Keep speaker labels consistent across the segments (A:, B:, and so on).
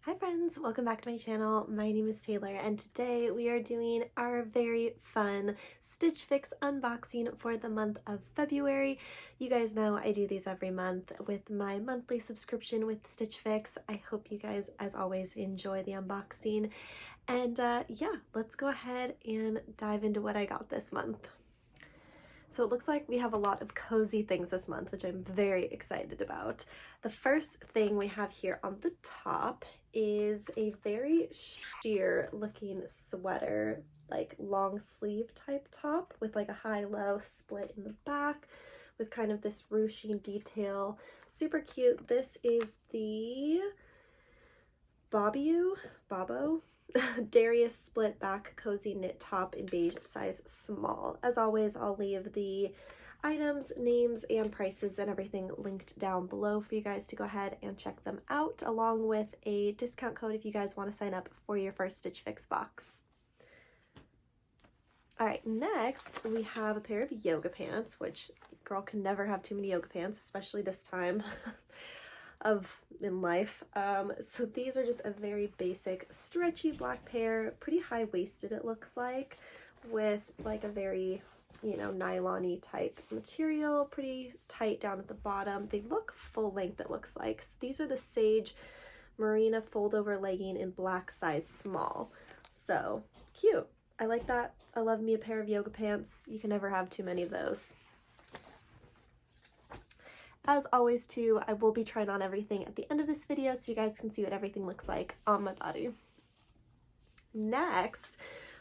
A: Hi friends, welcome back to my channel. My name is Taylor and today we are doing our very fun Stitch Fix unboxing for the month of February. You guys know I do these every month with my monthly subscription with Stitch Fix. I hope you guys, as always, enjoy the unboxing. And yeah, let's go ahead and dive into what I got this month. So it looks like we have a lot of cozy things this month, which I'm very excited about. The first thing we have here on the top is a very sheer looking sweater, like long sleeve type top with like a high-low split in the back with kind of this ruching detail. Super cute. This is the Bobo Darius split back cozy knit top in beige size small. As always, I'll leave the items, names, and prices and everything linked down below for you guys to go ahead and check them out, along with a discount code if you guys want to sign up for your first Stitch Fix box. Alright, next we have a pair of yoga pants, which girl can never have too many yoga pants, especially this time in life. So these are just a very basic stretchy black pair, pretty high-waisted it looks like, with like a very, you know, nylon-y type material, pretty tight down at the bottom. They look full length it looks like. So these are the Sage Marina fold over legging in black size small. So cute. I like that. I love me a pair of yoga pants. You can never have too many of those. As always too, I will be trying on everything at the end of this video so you guys can see what everything looks like on my body. Next,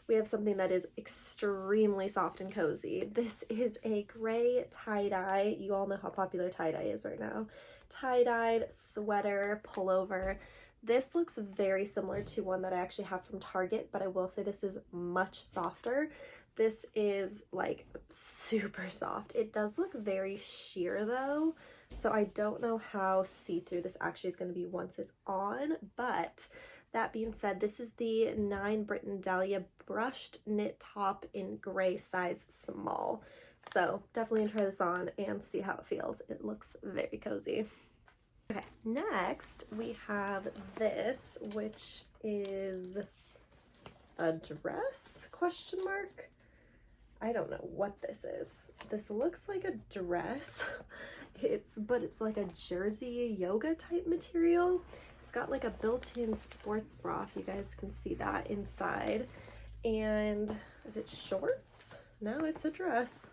A: we have something that is extremely soft and cozy. This is a gray tie-dye. You all know how popular tie-dye is right now. Tie-dyed sweater pullover. This looks very similar to one that I actually have from Target, but I will say this is much softer. This is like super soft. It does look very sheer though, so I don't know how see-through this actually is going to be once it's on, but that being said, this is the 9 Britain Dahlia brushed knit top in gray size small. So definitely gonna try this on and see how it feels. It looks very cozy. Okay, next we have this, which is a dress, question mark? I don't know what this is. This looks like a dress. But it's like a jersey yoga type material. It's got like a built-in sports bra, if you guys can see that inside. And is it shorts? No, it's a dress.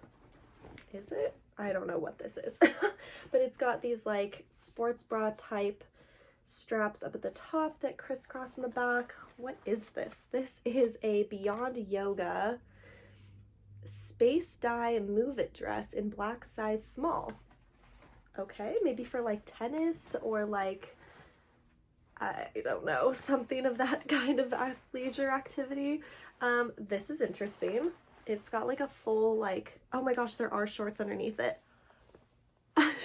A: Is it? I don't know what this is. But it's got these like sports bra type straps up at the top that crisscross in the back. What is this? This is a Beyond Yoga space dye move it dress in black size small. Okay, maybe for like tennis or like, I don't know, something of that kind of athleisure activity. This is interesting. It's got like a full like, oh my gosh, there are shorts underneath it.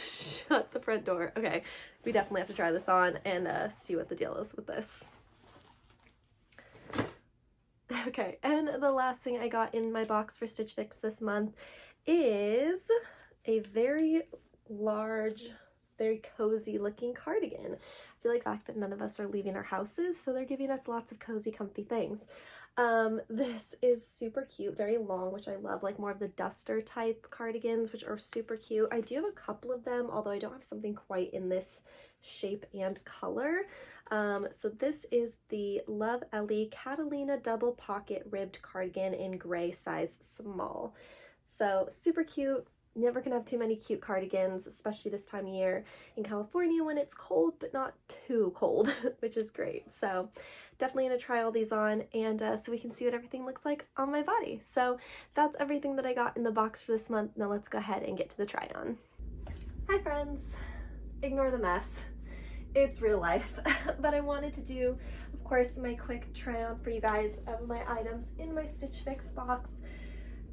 A: Shut the front door. Okay, we definitely have to try this on and see what the deal is with this. Okay, and the last thing I got in my box for Stitch Fix this month is a very large, very cozy looking cardigan. I feel like the fact that none of us are leaving our houses, so they're giving us lots of cozy, comfy things. This is super cute, very long, which I love, like more of the duster type cardigans, which are super cute. I do have a couple of them, although I don't have something quite in this shape and color. So this is the Love Ellie Catalina double pocket ribbed cardigan in gray size small. So super cute. Never can have too many cute cardigans, especially this time of year in California when it's cold but not too cold, which is great. So definitely gonna try all these on and so we can see what everything looks like on my body. So that's everything that I got in the box for this month. Now let's go ahead and get to the try on. Hi friends, ignore the mess. It's real life, but I wanted to do, of course, my quick try on for you guys of my items in my Stitch Fix box.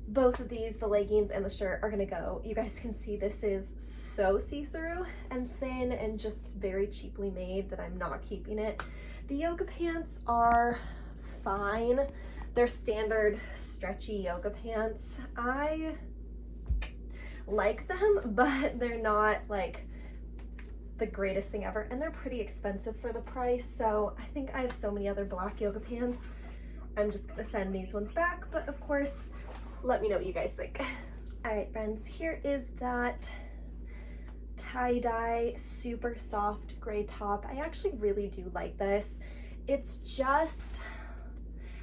A: Both of these, the leggings and the shirt, are gonna go. You guys can see this is so see-through and thin and just very cheaply made that I'm not keeping it. The yoga pants are fine. They're standard stretchy yoga pants. I like them, but they're not like the greatest thing ever, and they're pretty expensive for the price, so I think I have so many other black yoga pants. I'm just gonna send these ones back, but of course, let me know what you guys think. All right, friends, here is that tie-dye, super soft gray top. I actually really do like this. It's just,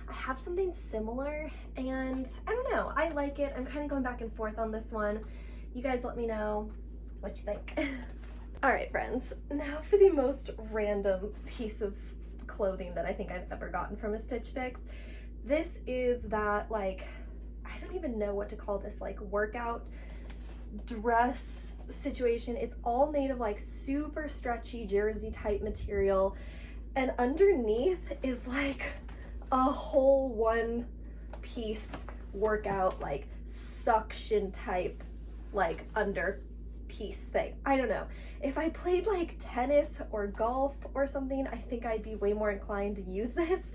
A: I have something similar, and I don't know, I like it. I'm kind of going back and forth on this one. You guys let me know what you think. All right, friends, now for the most random piece of clothing that I think I've ever gotten from a Stitch Fix. This is that, like, I don't even know what to call this, like workout dress situation. It's all made of like super stretchy jersey type material, and underneath is like a whole one piece workout, like suction type, like under piece thing. I don't know. If I played like tennis or golf or something, I think I'd be way more inclined to use this.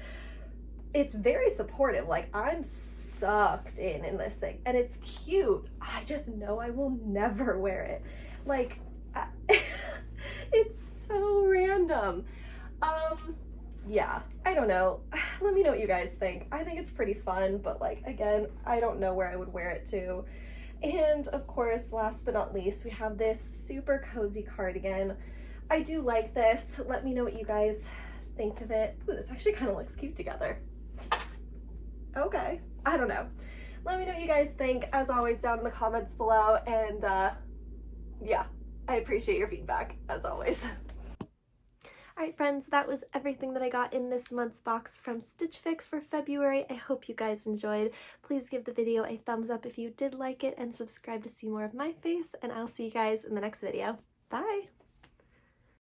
A: It's very supportive. Like, I'm sucked in this thing, and it's cute. I just know I will never wear it. Like, it's so random. Yeah, I don't know. Let me know what you guys think. I think it's pretty fun, but like, again, I don't know where I would wear it to. And of course, last but not least, we have this super cozy cardigan. I do like this. Let me know what you guys think of it. Ooh, this actually kind of looks cute together. Okay, I don't know. Let me know what you guys think, as always, down in the comments below, and yeah, I appreciate your feedback, as always. Alright friends, that was everything that I got in this month's box from Stitch Fix for February. I hope you guys enjoyed. Please give the video a thumbs up if you did like it, and subscribe to see more of my face, and I'll see you guys in the next video. Bye!